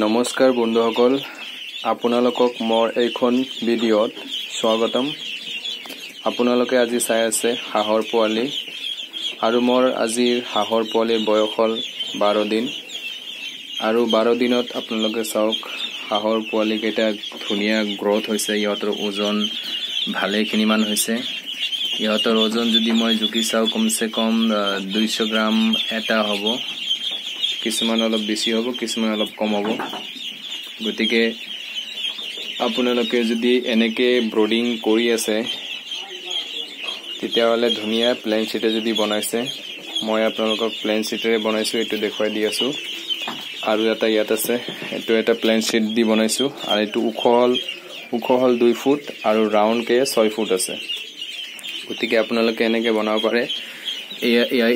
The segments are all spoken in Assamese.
নমস্কাৰ বন্ধুসকল, আপোনালোকক মোৰ এইখন ভিডিঅ'ত স্বাগতম। আপোনালোকে আজি চাই আছে হাঁহৰ পোৱালি, আৰু মোৰ আজিৰ হাঁহৰ পোৱালিৰ বয়স হ'ল 12 দিন। আৰু 12 দিনত আপোনালোকে চাওক হাঁহৰ পোৱালিকেইটা ধুনীয়া গ্ৰথ হৈছে। ইহঁতৰ ওজন ভালেখিনিমান হৈছে। ইহঁতৰ ওজন যদি মই জুখি চাওঁ কমচে কম 200 গ্ৰাম এটা হ'ব। কিছুমান অলপ বেছি হ'ব, কিছুমান অলপ কম হ'ব। গতিকে আপোনালোকে যদি এনেকৈ ব্ৰডিং কৰি আছে তেতিয়াহ'লে ধুনীয়া প্লেন চিটে যদি বনাইছে, মই আপোনালোকক প্লেন চিটেৰে বনাইছোঁ, এইটো দেখুৱাই দি আছোঁ। আৰু এটা ইয়াত আছে, এইটো এটা প্লেন চিট দি বনাইছোঁ। আৰু এইটো ওখ হ'ল 2 ফুট আৰু ৰাউণ্ডকৈ 6 ফুট আছে। গতিকে আপোনালোকে এনেকৈ বনাব পাৰে।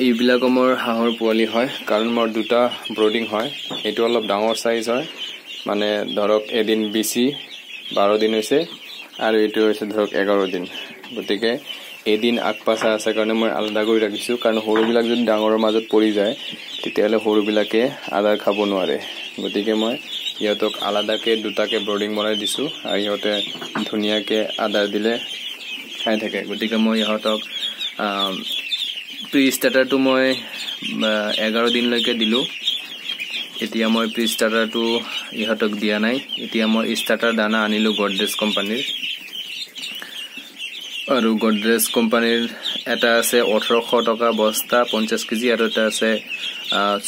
এইবিলাক মোৰ হাঁহৰ পোৱালি হয়, কাৰণ মোৰ 2টা ব্ৰডিং হয়। এইটো অলপ ডাঙৰ চাইজ হয়, মানে ধৰক এদিন বেছি 12 দিন হৈছে, আৰু এইটো হৈছে ধৰক 11 দিন। গতিকে এদিন আগপাছা আছে কাৰণে মই আলাদা কৰি ৰাখিছোঁ, কাৰণ সৰুবিলাক যদি ডাঙৰৰ মাজত পৰি যায় তেতিয়াহ'লে সৰুবিলাকে আধাৰ খাব নোৱাৰে। গতিকে মই ইহঁতক আলাদাকৈ 2টাকৈ ব্ৰডিং বনাই দিছোঁ, আৰু ইহঁতে ধুনীয়াকৈ আধাৰ দিলে খাই থাকে। গতিকে মই ইহঁতক প্ৰি ষ্টাৰ্টাৰটো মই 11 দিনলৈকে দিলোঁ। এতিয়া মই প্ৰি ষ্টাৰ্টাৰটো ইহঁতক দিয়া নাই। এতিয়া মই ষ্টাৰ্টাৰ দানা আনিলোঁ গডৰেজ কোম্পানীৰ। আৰু গডৰেজ কোম্পানীৰ এটা আছে 1800 টকা বস্তা 50 কেজি, আৰু এটা আছে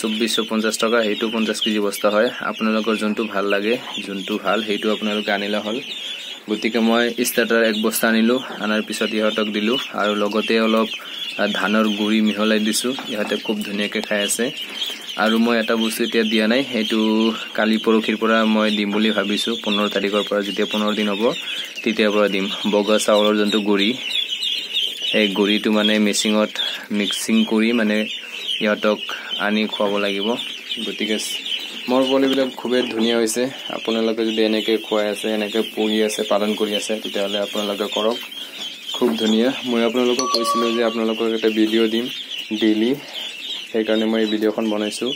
2450 টকা, সেইটো 50 কেজি বস্তা হয়। আপোনালোকৰ যোনটো ভাল লাগে, যোনটো ভাল সেইটো আপোনালোকে আনিলে হ'ল। গতিকে মই ষ্টাৰ্টাৰ 1 বস্তা আনিলোঁ। আনাৰ পিছত ইহঁতক দিলোঁ, আৰু লগতে অলপ ধানৰ গুড়ি মিহলাই দিছোঁ। ইহঁতে খুব ধুনীয়াকৈ খাই আছে। আৰু মই এটা বস্তু এতিয়া দিয়া নাই, সেইটো কালি পৰহিৰ পৰা মই দিম বুলি ভাবিছোঁ। 15 তাৰিখৰ পৰা, যেতিয়া 15 দিন হ'ব তেতিয়াৰ পৰা দিম। বগা চাউলৰ যোনটো গুড়ি, এই গুড়িটো মানে মেচিঙত মিক্সিং কৰি মানে ইহঁতক আনি খুৱাব লাগিব। গতিকে মোৰ পোৱালিবিলাক খুবেই ধুনীয়া হৈছে। আপোনালোকে যদি এনেকৈ খুৱাই আছে, এনেকৈ পুহি আছে, পালন কৰি আছে, তেতিয়াহ'লে আপোনালোকে কৰক, খুব ধুনীয়া। মই আপোনালোকক কৈছিলোঁ যে আপোনালোকক এটা ভিডিঅ' দিম ডেইলি, সেইকাৰণে মই এই ভিডিঅ'খন বনাইছোঁ।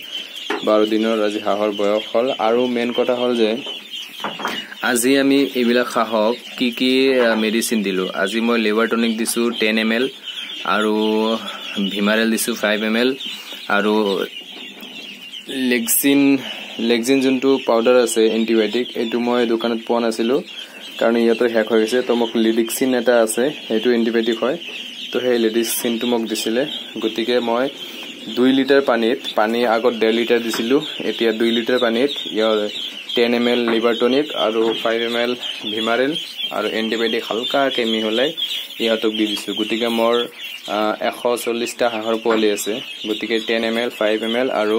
12 দিনৰ আজি হাঁহৰ বয়স হ'ল। আৰু মেইন কথা হ'ল যে আজি আমি এইবিলাক হাঁহক কি মেডিচিন দিলোঁ। আজি মই লিভাৰ টনিক দিছোঁ 10 ml, আৰু ভিমাৰেল দিছোঁ 5 ml, আৰু লেগজিন যোনটো পাউডাৰ আছে এণ্টিবায়'টিক, এইটো মই দোকানত পোৱা নাছিলোঁ, কাৰণ ইহঁতৰ শেষ হৈ গৈছে। তো মোক লিডিক্সিন এটা আছে, সেইটো এণ্টিবায়'টিক হয়। তো সেই লিডিক্সিনটো মোক দিছিলে। গতিকে মই 2 লিটাৰ পানী আগত 1.5 লিটাৰ দিছিলোঁ, এতিয়া 2 লিটাৰ পানীত 10 ml লিভাৰ টনিক আৰু 5 ml ভিমাৰেল আৰু এণ্টিবায়'টিক হালকাকৈ মিহলাই ইহঁতক দি দিছোঁ। গতিকে মোৰ 140টা হাঁহৰ পোৱালি আছে। গতিকে 10 ml 5 ml আৰু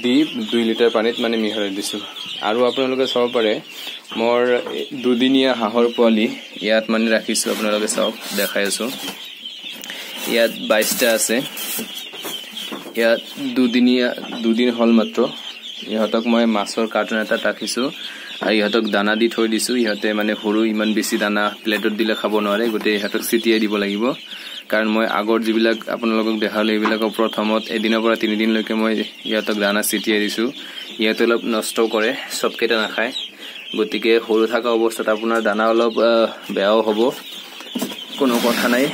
2 লিটাৰ পানীত মানে মিহলাই দিছোঁ। আৰু আপোনালোকে চাব পাৰে মোৰ 2 দিনীয়া হাঁহৰ পোৱালি ইয়াত মানে ৰাখিছোঁ। আপোনালোকে চাওক, দেখাই আছোঁ। ইয়াত 22টা আছে। ইয়াত 2 দিন হ'ল মাত্ৰ। ইহঁতক মই মাছৰ কাৰ্টুন এটাত ৰাখিছোঁ, আৰু ইহঁতক দানা দি থৈ দিছোঁ। ইহঁতে মানে সৰু, ইমান বেছি দানা প্লেটত দিলে খাব নোৱাৰে, গতিকে ইহঁতক চিটিয়াই দিব লাগিব। কাৰণ মই আগৰ যিবিলাক আপোনালোকক দেখালোঁ, এইবিলাকক প্ৰথমত এদিনৰ পৰা 3 দিনলৈকে মই ইহঁতক দানা চিটিয়াই দিছোঁ। ইহঁতে অলপ নষ্ট কৰে, চবকেইটা নাখায়। গতিকে সৰু থকা অৱস্থাত আপোনাৰ দানা অলপ বেয়াও হ'ব, কোনো কথা নাই।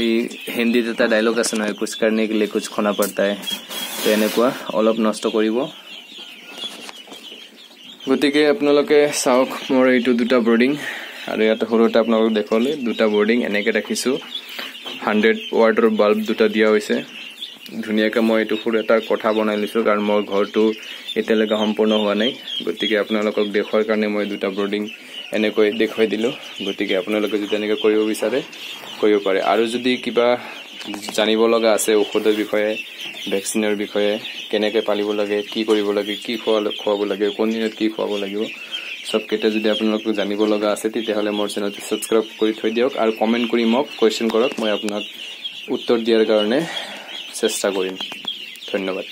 এই হিন্দীত এটা ডাইলগ আছে নহয়, কুছ কৰনে কে লিয়ে কুছ খোনা পড়তা হে। তো এনেকুৱা অলপ নষ্ট কৰিব। গতিকে আপোনালোকে চাওক, মোৰ এইটো 2টা ব্ৰডিং, আৰু ইয়াতে সৰু এটা আপোনালোকক দেখুৱালে 2টা ব্ৰডিং এনেকৈ ৰাখিছোঁ। 100 ৱাটৰ বাল্ব 2টা দিয়া হৈছে। ধুনীয়াকৈ মই এইটো সৰু এটা কোঠা বনাই লৈছোঁ, কাৰণ মোৰ ঘৰটো এতিয়ালৈকে সম্পূৰ্ণ হোৱা নাই। গতিকে আপোনালোকক দেখুৱাৰ কাৰণে মই 2টা ব্ৰডিং এনেকৈ দেখুৱাই দিলোঁ। গতিকে আপোনালোকে যদি এনেকৈ কৰিব বিচাৰে কৰিব পাৰে। আৰু যদি কিবা জানিব লগা আছে ঔষধৰ বিষয়ে, ভেকচিনৰ বিষয়ে, কেনেকৈ পালিব লাগে, কি কৰিব লাগে, কি খুৱাব লাগে, কোন দিনত কি খুৱাব লাগিব, চবকেইটা যদি আপোনালোকক জানিব লগা আছে তেতিয়াহ'লে মোৰ চেনেলটো ছাবস্ক্ৰাইব কৰি থৈ দিয়ক, আৰু কমেণ্ট কৰি মোক কুৱেশ্যন কৰক। মই আপোনাক উত্তৰ দিয়াৰ কাৰণে চেষ্টা কৰিম। ধন্যবাদ।